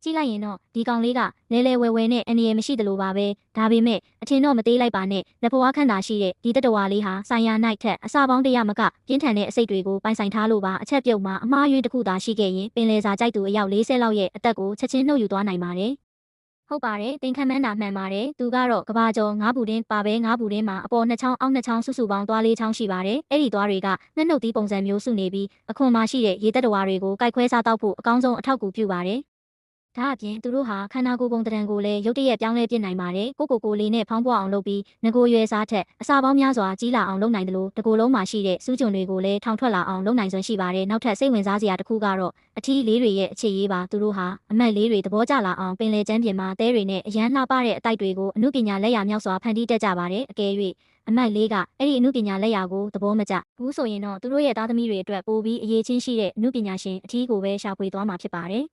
ကြည့်လိုက်ရင်တော့ဒီကောင်လေးကလဲလဲဝဲဝဲနဲ့အန္တရာယ်မရှိသလိုပါပဲဒါပေမဲ့အထင်တော့မသေးလိုက်ပါနဲ့လက်ဖွားခန့်တာရှိတဲ့ဒီတတဝါလေးဟာဆိုင်ယာနိုင်ထက်အစာပေါင်းတရမကပြင်းထန်တဲ့အစိတ်တွေကိုပိုင်ဆိုင်ထားလို့ပါအချက်ပြုတ်မှာအမှားယွင်းတစ်ခုသာရှိခဲ့ရင်ပင်လယ်စာကြိုက်သူအယောက်40လောက်ရဲ့အသက်ကိုချက်ချင်းနှုတ်ယူသွားနိုင်ပါတယ်ဟုတ်ပါတယ်တင်ခမ်းမန်းတာမှန်ပါတယ်သူကတော့ကဘာကျော်ငါးဘူးတင်းပါပဲငါးဘူးတင်းမှာအပေါ်နှစ်ချောင်းအောက်နှစ်ချောင်းစုစုပေါင်းသွားလေးချောင်းရှိပါတယ်အဲ့ဒီသွားတွေကနှက်နှုတ်သီးပုံစံမျိုးစုနေပြီးအခွန်မရှိတဲ့ရေတက်တဝါတွေကိုကြိုက်ခွဲစားတော့ဖို့အကောင်းဆုံးအထောက်အကူပြုပါတယ်ဒါအပြင်သူတို့ဟာခန္ဓာကိုယ်ပုံတံကိုလည်းရုတ်တရက်ပြောင်းလဲပြစ်နိုင်ပါတယ်ကိုလေးနဲ့ဖောင်းပွားအောင်လုပ်ပြီးငကိုရွယ်စားထက်အစာပေါင်းများစွာကြီးလာအောင်လုပ်နိုင်တယ်လို့တကူလုံးမှာရှိတဲ့စူးကျွန်တွေကိုလည်းထောင်ထွက်လာအောင်လုပ်နိုင်စွမ်းရှိပါတယ်နောက်ထပ်စိတ်ဝင်စားစရာတစ်ခုကတော့အထီးလေးတွေရဲ့အခြေရေးပါသူတို့ဟာအမတ်လေးတွေသဘောကျလာအောင်ပင်လယ်ကျမ်းပြင်မှာတဲတွေနဲ့အရန်လှပတဲ့အတိုက်တွေကိုအမှုပညာလက်ရာမြောက်စွာဖန်တီးတတ်ကြပါတယ်အကယ်၍အမတ်လေးကအဲ့ဒီအမှုပညာလက်ရာကိုသဘောမကျဘူးဆိုရင်တော့သူတို့ရဲ့သားသမီးတွေအတွက်ပိုပြီးအရေးချင်းရှိတဲ့အမှုပညာရှင်အထီးကိုပဲရှာဖွေသွားမှာဖြစ်ပါတယ်